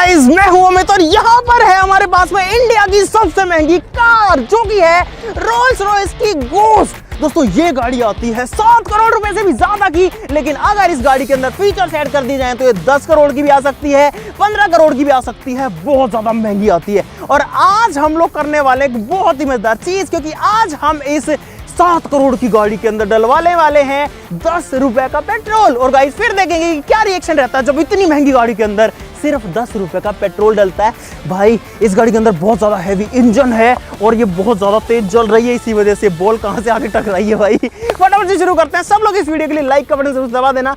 Guys, मैं हूं अमित और यहाँ पर है हमारे पास में इंडिया की सबसे महंगी कार जो कि है रोल्स रॉयस की गोस्ट। दोस्तों ये गाड़ी आती है 7 करोड़ रुपए से भी ज्यादा की, लेकिन अगर इस गाड़ी के अंदर फीचर्स ऐड कर दी जाए तो ये 10 करोड़ की भी आ सकती है, 15 करोड़ की भी आ सकती है, बहुत ज्यादा महंगी आती है। और आज हम लोग करने वाले एक बहुत ही मजेदार चीज, क्योंकि आज हम इस 7 करोड़ की गाड़ी के अंदर डलवाने वाले हैं 10 रुपए का पेट्रोल। और गाइस फिर देखेंगे कि क्या रिएक्शन रहता है जब इतनी महंगी गाड़ी के अंदर सिर्फ 10 रुपए का पेट्रोल डलता है। भाई इस गाड़ी के अंदर बहुत ज्यादा हैवी इंजन है और ये बहुत ज्यादा तेज चल रही है, इसी वजह से बॉल कहां से आगे टकराई है। भाई फटाफट से शुरू करते हैं। सब लोग इस वीडियो के लिए लाइक का बटन जरूर दबा देना।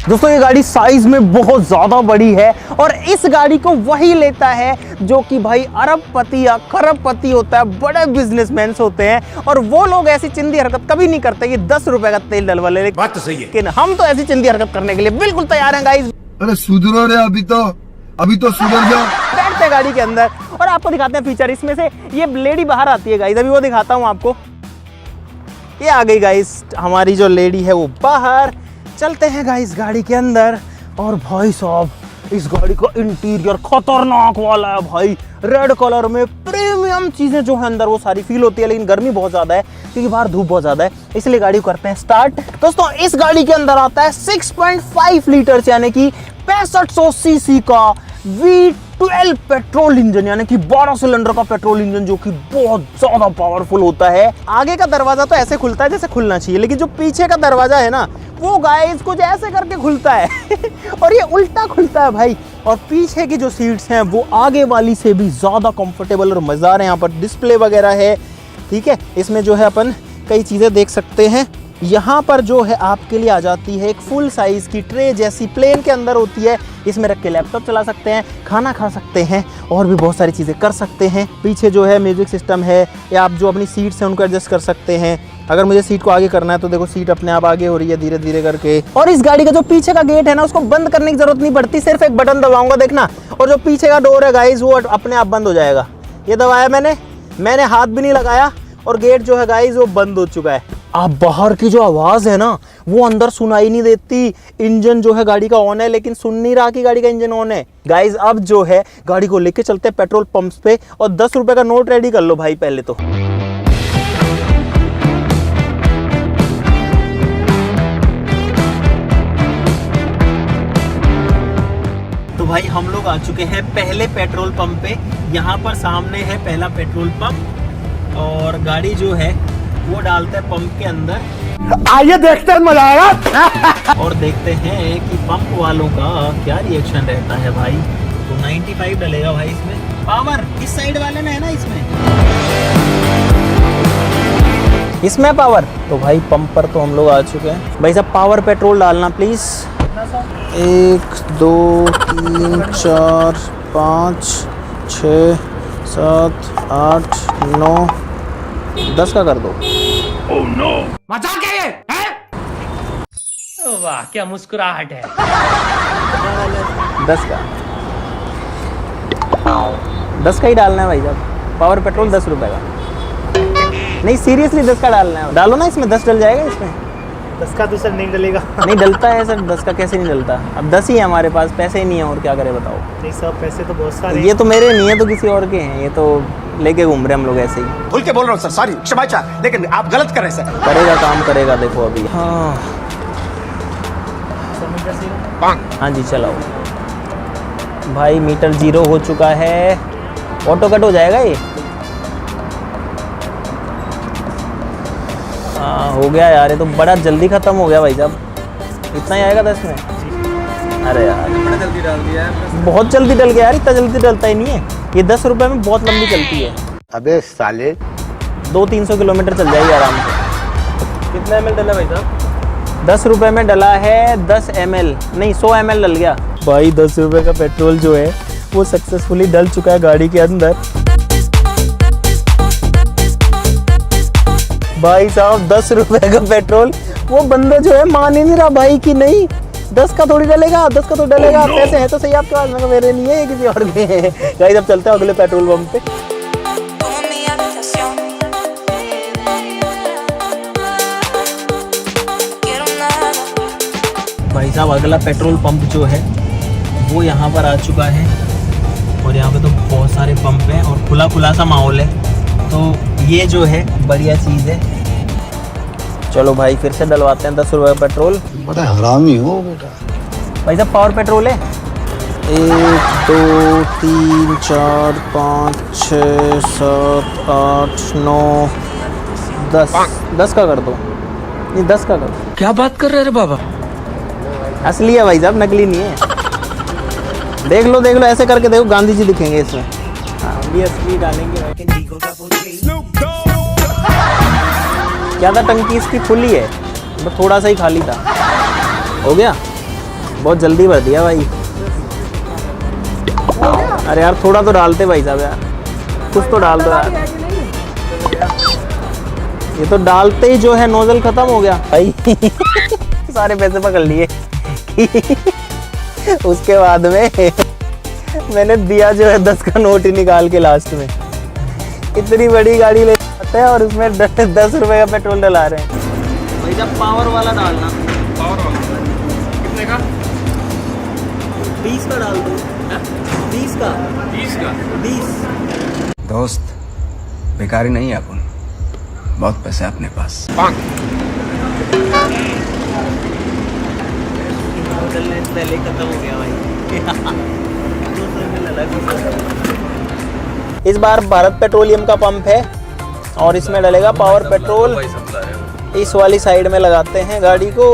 दोस्तों ये गाड़ी साइज में बहुत ज्यादा बड़ी है और इस गाड़ी को वही लेता है जो कि भाई अरबपति या खरबपति होता है, बड़े बिजनेसमैन होते हैं। और वो लोग ऐसी चिंदी हरकत कभी नहीं करते कि 10 रुपए का तेल डलवा ले। बात तो सही है, लेकिन हम तो ऐसी चिंदी हरकत करने के लिए बिल्कुल तैयार हैं गाइस। अरे सुधरो रे, अभी तो सुधर जाओ। बैठते हैं गाड़ी के अंदर और आपको दिखाते हैं फीचर। इसमें से ये लेडी बाहर आती है गाइस, अभी वो दिखाता हूँ आपको। ये आ गई गाइस, हमारी जो लेडी है वो बाहर। चलते हैं गाइस गाड़ी के अंदर। और भाई साहब इस गाड़ी का इंटीरियर खतरनाक वाला है भाई, रेड कलर में प्रीमियम चीजें जो है अंदर वो सारी फील होती है। लेकिन गर्मी बहुत ज्यादा है क्योंकि बाहर धूप बहुत ज्यादा है, इसलिए गाड़ी को करते हैं स्टार्ट। दोस्तों इस गाड़ी के अंदर आता है 6.5 लीटर यानी कि 6500 सीसी का V12 पेट्रोल इंजन, यानी कि 12 सिलेंडर का पेट्रोल इंजन जो कि बहुत ज्यादा पावरफुल होता है। आगे का दरवाजा तो ऐसे खुलता है जैसे खुलना चाहिए, लेकिन जो पीछे का दरवाजा है ना वो गाइस कुछ ऐसे करके खुलता है और ये उल्टा खुलता है भाई। और पीछे की जो सीट्स हैं वो आगे वाली से भी ज्यादा कंफर्टेबल और मजेदार है। यहाँ पर डिस्प्ले वगैरह है, ठीक है। इसमें जो है अपन कई चीजें देख सकते हैं। यहाँ पर जो है आपके लिए आ जाती है एक फुल साइज की ट्रे जैसी, प्लेन के अंदर होती है। इसमें रख के लैपटॉप चला सकते हैं, खाना खा सकते हैं और भी बहुत सारी चीज़ें कर सकते हैं। पीछे जो है म्यूजिक सिस्टम है, या आप जो अपनी सीट्स हैं उनको एडजस्ट कर सकते हैं। अगर मुझे सीट को आगे करना है तो देखो सीट अपने आप आगे हो रही है धीरे धीरे करके। और इस गाड़ी का जो पीछे का गेट है ना उसको बंद करने की जरूरत नहीं पड़ती, सिर्फ एक बटन दबाऊंगा देखना, और जो पीछे का डोर है गाइज वो अपने आप बंद हो जाएगा। ये दबाया मैंने हाथ भी नहीं लगाया और गेट जो है गाइज वो बंद हो चुका है। आप बाहर की जो आवाज है ना वो अंदर सुनाई नहीं देती। इंजन जो है गाड़ी का ऑन है, लेकिन सुन नहीं रहा कि गाड़ी का इंजन ऑन है। गाइज अब जो है गाड़ी को लेके चलते हैं पेट्रोल पंप्स पे और 10 रुपए का नोट रेडी कर लो भाई पहले तो। भाई हम लोग आ चुके हैं पहले पेट्रोल पंप पे। यहाँ पर सामने है पहला पेट्रोल पंप और गाड़ी जो है वो डालते हैं पंप के अंदर। आइए देखते हैं, मजा आएगा। और देखते हैं कि पंप वालों का क्या रिएक्शन रहता है भाई। तो 95 डलेगा भाई इसमें। पावर इस साइड वाले में है ना, इसमें पावर। तो भाई पंप पर तो हम लोग आ चुके हैं। भाई साहब पावर पेट्रोल डालना प्लीज। 1 2 3 4 5 6 7 8 9 10 का कर दो। Oh no! मजाक है ये? वाह क्या मुस्कुराहट है। 10 का ही डालना है भाई साहब। पावर पेट्रोल 10 रुपए का। नहीं सीरियसली 10 का डालना है। डालो ना इसमें, 10 डल जाएगा इसमें। 10 का तो सर नहीं डलेगा। नहीं डलता है सर, 10 का कैसे नहीं डलता। अब 10 ही है हमारे पास, पैसे ही नहीं है और क्या करें बताओ। नहीं सर पैसे तो बहुत सारे। ये तो मेरे नहीं है तो किसी और के हैं, ये तो लेके घूम रहे हम लोग ऐसे ही। भूल के बोल रहा हूँ सर, सॉरी क्षमा चाह, लेकिन आप गलत कर रहे हैं सर। करेगा काम करेगा देखो अभी। हाँ हाँ जी चलाओ भाई। मीटर 0 हो चुका है ऑटो कट हो जाएगा ये। हाँ हो गया यार, ये तो बड़ा जल्दी ख़त्म हो गया भाई साहब। इतना ही आएगा 10 में? अरे यार बड़ा जल्दी डाल दिया है। बहुत जल्दी डल गया यार, इतना जल्दी डलता ही नहीं है ये। 10 रुपये में बहुत लंबी चलती है। अबे साले 200-300 किलोमीटर चल जाएगी आराम से। कितना ml डला भाई साहब? 10 रुपये में डला है 10 ml, नहीं 100 ml डल गया भाई। 10 रुपये का पेट्रोल जो है वो सक्सेसफुली डल चुका है गाड़ी के अंदर। भाई साहब 10 रुपये का पेट्रोल, वो बंदा जो है मान ही नहीं रहा भाई कि नहीं 10 का थोड़ी डलेगा, 10 का तो डलेगा। पैसे हैं तो सही आपके पास, मगर मेरे नहीं है, ये किसी और के हैं। गाइस अब चलते हैं अगले पेट्रोल पंप पे। भाई साहब अगला पेट्रोल पंप जो है वो यहाँ पर आ चुका है, और यहाँ पे तो बहुत सारे पंप हैं और खुला खुला सा माहौल है, तो ये जो है बढ़िया चीज़ है। चलो भाई फिर से डलवाते हैं 10 रुपये का पेट्रोल। बड़ा हरामी हो बेटा। भाई साहब पावर पेट्रोल है। 1 2 3 4 5 6 7 8 9 10 10 का कर दो, नहीं 10 का कर दो। क्या बात कर रहे रे बाबा? असली है भाई साहब, नकली नहीं है। देख लो ऐसे करके देखो, गांधी जी दिखेंगे इसमें। हाँ भी असली डालेंगे। क्या था, टंकी इसकी खुली है, बस थोड़ा सा ही खाली था। हो गया, बहुत जल्दी भर दिया भाई। अरे यार थोड़ा तो डालते भाई साहब यार, कुछ तो डाल दो यार। ये तो डालते ही जो है नोजल खत्म हो गया भाई। सारे पैसे पकड़ लिए। उसके बाद में मैंने दिया जो है 10 का नोट ही निकाल के लास्ट में। इतनी बड़ी गाड़ी ले जाते हैं और उसमें 10 रुपए का पेट्रोल डला रहे हैं भाई। जब पावर वाला डालना, पावर वाला कितने का? 20 का डाल दो। 20 का 20। दोस्त बेकारी नहीं है अपन, बहुत पैसे है अपने पास। पहले खत्म हो गया भाई। इस बार भारत पेट्रोलियम का पंप है और इसमें डलेगा पावर पेट्रोल। इस वाली साइड में लगाते हैं गाड़ी को।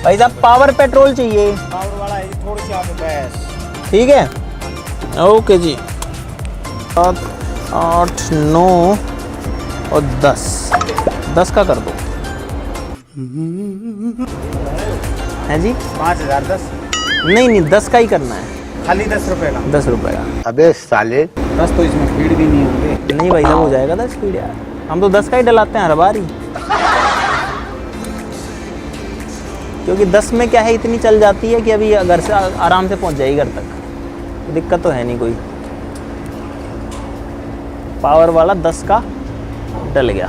भाई साहब पावर पेट्रोल चाहिए। पावर वाला है, थोड़ी सी आपको गैस। ठीक है, ओके जी। 7 8 9 और 10 का कर दो। है जी 5010 नहीं 10 का ही करना है, खाली 10 रुपए का। 10 रुपए का। अबे साले 10 तो इसमें स्पीड भी नहीं होंगे। नहीं भाई साहब हो जाएगा 10 स्पीड यार, हम तो 10 का ही डलाते हैं हर बार ही। क्योंकि 10 में क्या है, इतनी चल जाती है कि अभी घर से आराम से पहुंच जाएगी घर तक, दिक्कत तो है नहीं कोई। पावर वाला 10 का डल गया।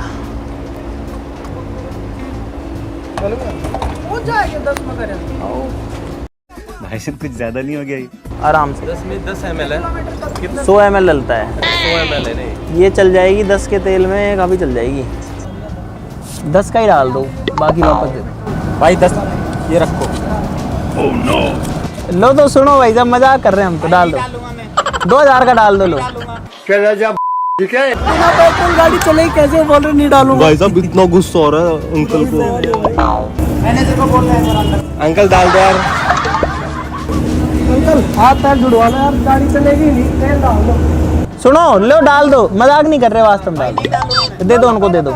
भाई साहब कुछ ज्यादा नहीं हो गया ये? आराम से 10 में 10 ml है। कितना? 100 ml डलता है। 100 ml है नहीं। ये चल जाएगी 10 के तेल में, काफ़ी चल जाएगी। 10 का ही डाल दो, बाकी वापस दे दो भाई 10 ये रखो। लो। तो सुनो भाई साहब मजाक कर रहे हैं हम, तो डाल दो। 2000 का डाल दो। लो चला जा ठीक है। पेट्रोल गाड़ी चलेगी कैसे, बोल रहे नहीं डालूंगा। भाई साहब इतना गुस्सा हो रहा है अंकल को। अंकल डाल दो यार। अंकल हाथ पैर जुड़वा लो यार, गाड़ी चलेगी नहीं, तेल डाल दो। सुनो लो डाल दो, मजाक नहीं कर रहे, वास्तव में डाल दो। दे दो उनको, दे दो।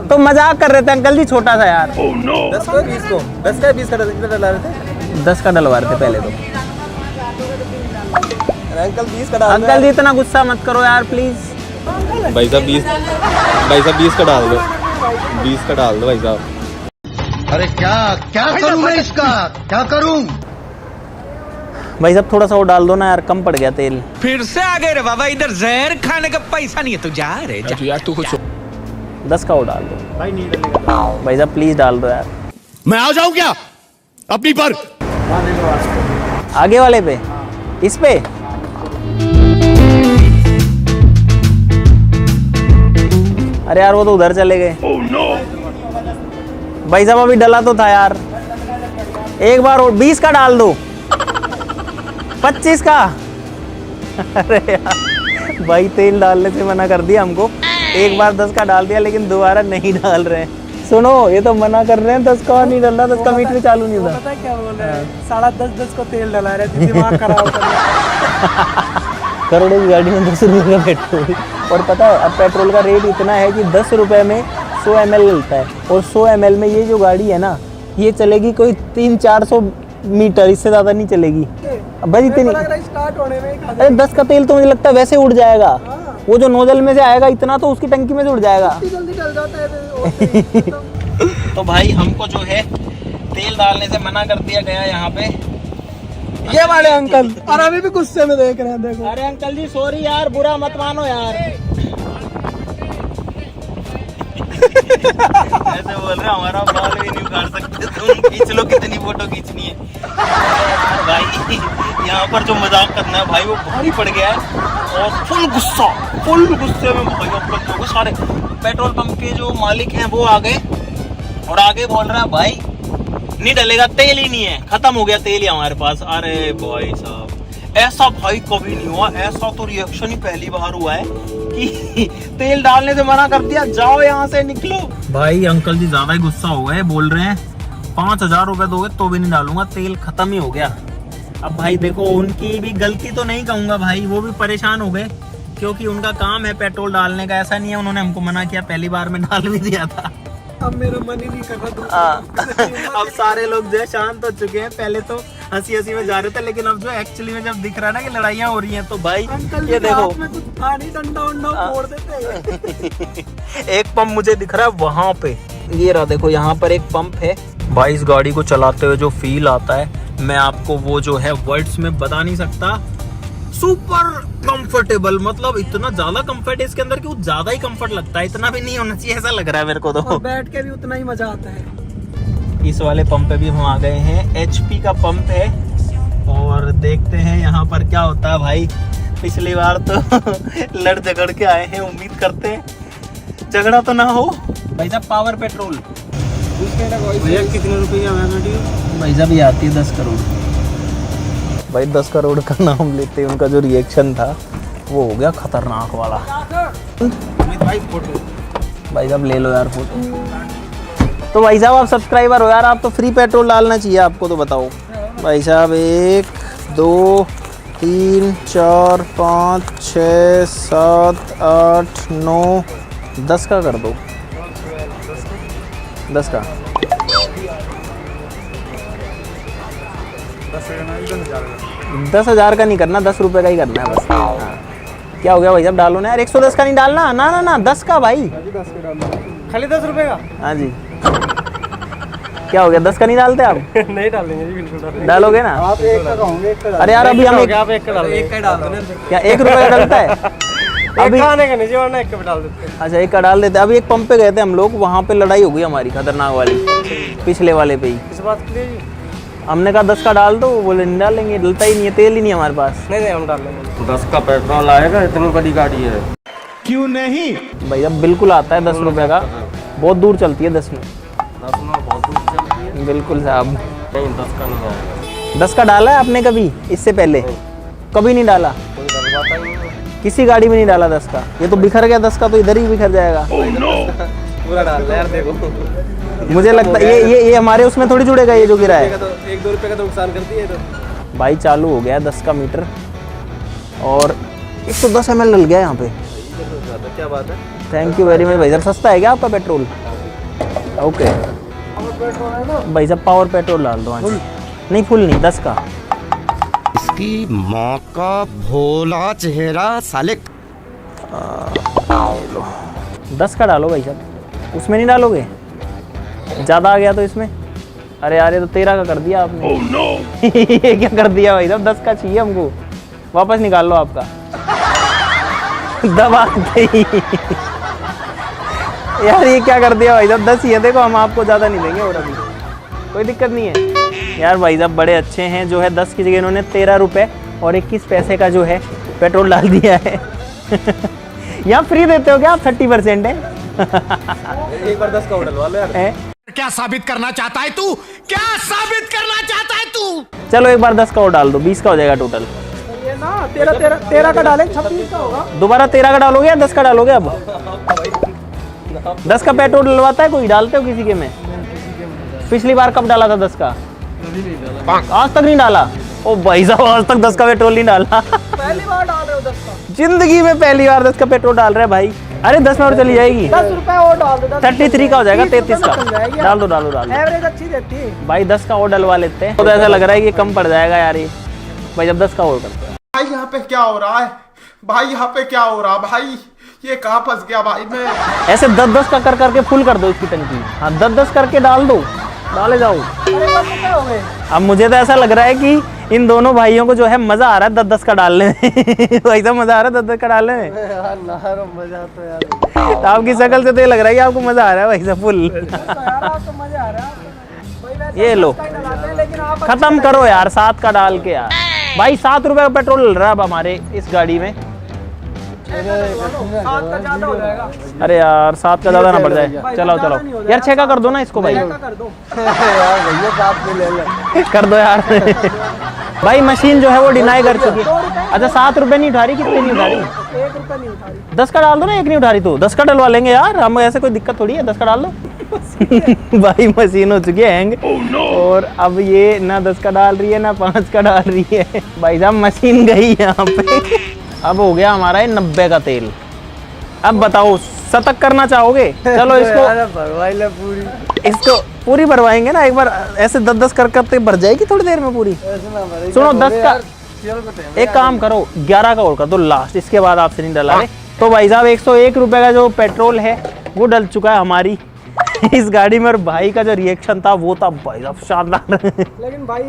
तो मजाक कर रहे थे अंकल जी, छोटा सा यार। 10 का 20 को 10 का 20 का डला रहे थे। 10 का डलवा रहे थे पहले तो। अंकल 20 का डाल। अंकल जी इतना गुस्सा मत करो यार प्लीज। भाई साहब 20 का डाल दो। 20 का डाल दो भाई साहब। अरे क्या करूं मैं इसका, क्या करूं? भाई साहब थोड़ा सा वो डाल दो ना यार, कम पड़ गया तेल। फिर से आ गए रे बाबा, इधर जहर खाने का पैसा नहीं है तो जा रे जा। यार तू कुछ 10 का वो डाल दो भाई नहीं डलेगा। भाई साहब, प्लीज डाल दो यार। मैं आ जाऊं क्या अपनी पर? आगे वाले पे, इस पे अरे यार वो तो उधर चले गए। भाई साहब अभी डला तो था यार, एक बार और 20 का डाल दो। 25 का। अरे यार भाई तेल डालने से मना कर दिया हमको। एक बार 10 का डाल दिया लेकिन दोबारा नहीं डाल रहे हैं। सुनो ये तो मना कर रहे हैं 10 का नहीं डाल रहा, 10 का मीटर चालू नहीं होता। पता है क्या बोल रहे हैं, 10.5 को तेल डला रहे थे, दिमाग खराब कर रहे। करोड़ों की गाड़ी में 10 रुपये का पेट्रोल। और पता है अब पेट्रोल का रेट इतना है कि 10 रुपये में 100 ml मिलता है, और 100 ml में ये जो गाड़ी है ना ये चलेगी कोई 300-400 मीटर, इससे ज़्यादा नहीं चलेगी। भाई इतनी स्टार्ट होने में अरे 10 का तेल तो मुझे लगता है वैसे उड़ जाएगा, वो जो नोजल में से आएगा इतना तो उसकी टंकी में से उड़ जाएगा। जल्दी डल जाता है। तो भाई हमको जो है तेल डालने से मना कर दिया गया यहाँ पे। ये वाले अंकल और अभी भी गुस्से में देख रहे हैं, देखो। अरे अंकल जी सॉरी यार, बुरा मत मानो यार। ऐसे बोल रहे हमारा बाल भी नहीं उखाड़ सकते, तुम खींच लो कितनी फोटो खींचनी है। यार भाई यहाँ पर जो मजाक करना है भाई वो भारी पड़ गया है, और फुल गुस्से में भाई अंकल जो सारे पेट्रोल पंप के जो मालिक हैं वो आ गए, और आगे बोल रहा है भाई नहीं डलेगा, तेल ही नहीं है, खत्म हो गया तेल ही हमारे पास। अरे भाई साहब ऐसा भाई कभी नहीं हुआ, ऐसा तो रिएक्शन ही पहली बार हुआ है कि तेल डालने से मना कर दिया, जाओ यहाँ से निकलो। भाई अंकल जी ज्यादा ही गुस्सा हो गए, बोल रहे हैं 5,000 रुपए दोगे तो भी नहीं डालूंगा, तेल खत्म ही हो गया। अब भाई देखो उनकी भी गलती तो नहीं कहूंगा भाई, वो भी परेशान हो गए क्योंकि उनका काम है पेट्रोल डालने का, ऐसा नहीं है उन्होंने हमको मना किया, पहली बार में डाल भी दिया था। अब मेरा मन ही नहीं कर रहा। अब सारे लोग जो है शांत हो चुके हैं, पहले तो हंसी में जा रहे थे, लेकिन अब जो एक्चुअली में जब दिख रहा है ना कि लड़ाइयाँ हो रही हैं तो भाई अंकल ये देखो में कुछ था नहीं, डंडा वंडा फोड़ देते। एक पंप मुझे दिख रहा है वहां पे, ये रहा देखो यहाँ पर एक पंप है। भाई इस गाड़ी को चलाते हुए जो फील आता है मैं आपको वो जो है वर्ड्स में बता नहीं सकता। सुपर कंफर्टेबल, मतलब इतना ज्यादा कंफर्ट है इसके अंदर कि वो ज्यादा ही कंफर्ट लगता है, इतना भी नहीं होना चाहिए ऐसा लग रहा है मेरे को तो। और बैठ के भी उतना ही मजा आता है। इस वाले पंप पे भी हम आ गए हैं, HP का पंप है, और देखते हैं यहाँ पर क्या होता है भाई। पिछली बार तो लड़ झगड़ के आए हैं, उम्मीद करते हैं झगड़ा तो ना हो। भाई साहब पावर पेट्रोल भैया कितने रुपए की आवाज भाई साहब ये आती है 10 करोड़। भाई 10 करोड़ का नाम लेते हैं, उनका जो रिएक्शन था वो हो गया खतरनाक वाला। भाई साहब ले लो यार फोटो। तो भाई साहब आप सब्सक्राइबर हो यार, आप तो फ्री पेट्रोल डालना चाहिए आपको, तो बताओ भाई साहब 1 2 3 4 5 6 7 8 9 10 का कर दो, 10 का। 10,000 का नहीं करना, 10 रुपए का ही करना है बस। हाँ। क्या हो गया भाई साहब डालो ना यार, 110 का नहीं डालना, ना 10 का भाई, खाली 10 रुपए का। हाँ जी। क्या हो गया 10 का नहीं डालते आप? नहीं डालेंगे जी, बिल्कुल डालोगे ना? आप 1 का कहोगे, 1 का। अरे यार अभी हम आप 1 का डाल दो, 1 का डाल दो। क्या 1 रुपए का डलता है अभी? खाने का नहीं जी, वरना 1 का डाल देते हैं। अच्छा 1 का डाल देते। अभी एक पंप पे गए थे हम लोग, वहाँ पे लड़ाई हो गई हमारी खतरनाक वाली, पिछले वाले पे ही। इस बात के लिए हमने कहा 10 का डाल दो, बोले नहीं डालेंगे, डलता ही नहीं है, तेल ही नहीं है हमारे पास। नहीं हम डाल लेंगे। 10 का पेट्रोल आएगा, इतनी बड़ी गाड़ी है। क्यों नहीं? भाई अब बिल्कुल आता है 10 रुपए का, बहुत दूर चलती है 10 में। 10 में बहुत दूर चलती है। बिल्कुल साहब। नहीं 10 का नहीं आएगा। 10 का डाला है आपने कभी इससे पहले? कभी नहीं डाला? कोई डलवाता ही नहीं है। किसी गाड़ी में नहीं डाला 10 का? ये तो बिखर गया 10 का, तो इधर ही बिखर जाएगा। पूरा डाल दे यार, देखो मुझे लगता है ये हमारे उसमें थोड़ी जुड़ेगा, ये जो गिरा है। 1-2 रुपए का तो नुकसान करती है। तो भाई चालू हो गया 10 का मीटर, और 110 ml डल गया यहाँ पे। क्या बात है। थैंक यू वेरी मच भाई साहब। सस्ता है क्या आपका पेट्रोल? ओके भाई साहब पावर पेट्रोल डाल दो। नहीं फुल नहीं, 10 का। इसकी माँ का भोला चेहरा साले। 10 का डालो भाई साहब, उसमें नहीं डालोगे? ज़्यादा आ गया तो इसमें? अरे यार ये तो 13 का कर दिया आपने। ये क्या कर दिया भाई साहब, 10 का चाहिए हमको, वापस निकाल लो आपका। दबा गई यार, ये क्या कर दिया भाई साहब, 10 ही है, देखो हम आपको ज़्यादा नहीं देंगे, और अभी कोई दिक्कत नहीं है यार। भाई साहब बड़े अच्छे हैं, जो है 10 की जगह इन्होंने 13 रुपये और 21 पैसे का जो है पेट्रोल डाल दिया है। यहाँ फ्री देते हो क्या आप? 30% है। एक बार 10 का डलवा लो यार। क्या साबित करना चाहता है तू? क्या साबित करना चाहता है तू? चलो एक बार 10 का और डाल दो, 20 का हो जाएगा टोटल। ये ना 13 का डालेंगे, 26 का होगा। दोबारा 13 का डालोगे या 10 का डालोगे? अब 10 का पेट्रोल डलवाता है कोई? डालते हो किसी के में? पिछली बार कब डाला था 10 का? आज तक नहीं डाला? ओ भाई साहब, आज तक 10 का पेट्रोल नहीं डाला। पहली बार डाल रहे हो 10 का? जिंदगी में पहली बार 10 का पेट्रोल डाल रहे हैं भाई। अरे 10 में और चली जाएगी। 10 रुपए और डाल दो। 33 का हो जाएगा, 33 का। डाल दो। एवरेज अच्छी देती है भाई 10 का और डलवा लेते हैं, तो ऐसा लग रहा है कि कम पड़ जाएगा यार ये। भाई जब 10 का और करते हैं। भाई यहाँ पे क्या हो रहा है? भाई यहाँ पे क्या हो रहा भाई? ये कहाँ फंस गया भाई मैं? ऐसे 10-10 का कर करके फुल कर दो इसकी टंकी। हाँ 10-10 करके डाल दो, डाले जाओ। अब मुझे तो ऐसा लग रहा है कि इन दोनों भाइयों को जो है मजा आ रहा है 10-10 का डालने में। वैसा मजा आ रहा है 10-10 का डालने में। मजा तो यार, तो आपकी शक्ल से तो ये लग रहा है कि आपको मजा आ रहा है वैसा फुल। आपको मजा आ रहा है। ये लो, लेकिन आप खत्म करो यार 7 का डाल के यार। भाई 7 रुपए का पेट्रोल डल रहा है अब हमारे इस गाड़ी में। 7 का ज्यादा हो जाएगा। अरे यार 7 का ज्यादा ना पड़ जाए। चलो यार 6 का कर दो ना इसको भाई। कर दो कर दो यार। भाई मशीन जो है वो डिनाई कर चुकी है। अच्छा 7 रुपए नहीं उठा रही, कितने नहीं उठा रही? 1 रुपए नहीं उठा रही। 10 का डाल दो ना, 1 नहीं उठा रही तो 10 का डलवा लेंगे यार हम, ऐसे कोई दिक्कत थोड़ी है। 10 का डाल दो। भाई मशीन हो चुकी है हैंग, और अब ये ना 10 का डाल रही है ना 5 का डाल रही है। भाई साहब मशीन गई यहाँ पे। अब हो गया हमारा 90 का तेल। अब बताओ शतक करना चाहोगे? चलो इसको पूरी भरवाएंगे ना एक बार। ऐसे 10-10 करते भर जाएगी थोड़ी देर में पूरी। सुनो 10 का एक काम करो, 11 का और कर दो लास्ट, इसके बाद आपसे नहीं डला रहे। तो भाई साहब 101 रुपए का जो पेट्रोल है वो डल चुका है हमारी इस गाड़ी में। और भाई का जो रिएक्शन था वो था भाई साहब शानदार। लेकिन भाई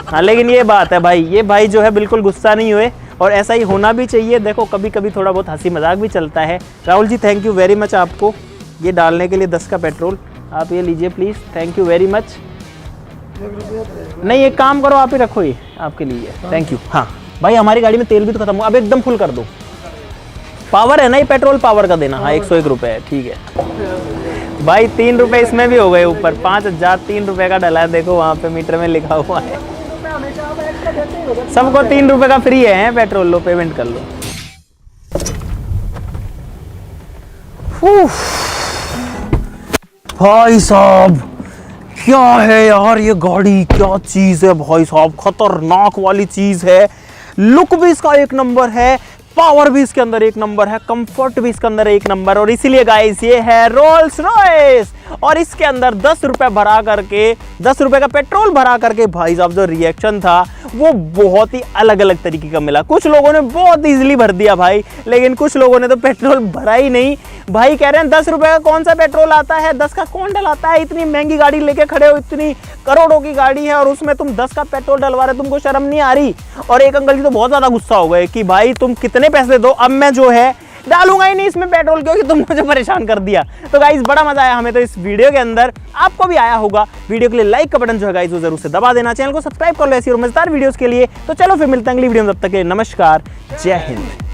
हाँ लेकिन ये बात है भाई, ये भाई जो है बिल्कुल गुस्सा नहीं हुए, और ऐसा ही होना भी चाहिए। देखो कभी कभी थोड़ा बहुत हंसी मजाक भी चलता है। Rahul ji thank you very much आपको ये डालने के लिए 10 का पेट्रोल। आप ये लीजिए please, thank you very much. नहीं एक काम करो, आप ही रखो, ये आपके लिए, थैंक यू। हाँ भाई हमारी गाड़ी में तेल भी तो खत्म हुआ, अब एकदम फुल कर दो। पावर है ना, ये पेट्रोल पावर का देना। हाँ 101 रुपये है, ठीक है भाई। 3 रुपये इसमें भी हो गए ऊपर। 5000 3 रुपये का डला है, देखो वहाँ पे मीटर में लिखा हुआ है। सबको 3 रुपये का फ्री है पेट्रोल। लो पेमेंट कर लो। भाई साहब क्या है यार ये गाड़ी, क्या चीज है भाई साहब, खतरनाक वाली चीज है। लुक भी इसका 1 नंबर है, पावर भी इसके अंदर 1 नंबर है, कंफर्ट भी इसके अंदर 1 नंबर। और इसीलिए गाइस ये है रोल्स रॉयस, और इसके अंदर 10 रुपए भरा करके, 10 रुपए का पेट्रोल भरा करके भाई साहब जो रिएक्शन था वो बहुत ही अलग अलग तरीके का मिला। कुछ लोगों ने बहुत इजीली भर दिया भाई, लेकिन कुछ लोगों ने तो पेट्रोल भरा ही नहीं। भाई कह रहे हैं 10 रुपए का कौन सा पेट्रोल आता है, 10 का कौन डलाता है? इतनी महंगी गाड़ी लेके खड़े हो, इतनी करोड़ों की गाड़ी है और उसमें तुम 10 का पेट्रोल डलवा रहे, तुमको शर्म नहीं आ रही? और एक अंकल जी तो बहुत ज्यादा गुस्सा हो गए कि भाई तुम कितने पैसे दो, अब मैं जो है डालूंगा ही नहीं इसमें पेट्रोल, क्योंकि तुम मुझे परेशान कर दिया। तो गाइस बड़ा मजा आया हमें तो इस वीडियो के अंदर, आपको भी आया होगा। वीडियो के लिए लाइक का बटन जो है गाइस वो जरूर से दबा देना, चैनल को सब्सक्राइब कर लो ऐसी और मजेदार वीडियोस के लिए। तो चलो फिर मिलते हैं अगली वीडियो में, तब तक के लिए नमस्कार, जय हिंद।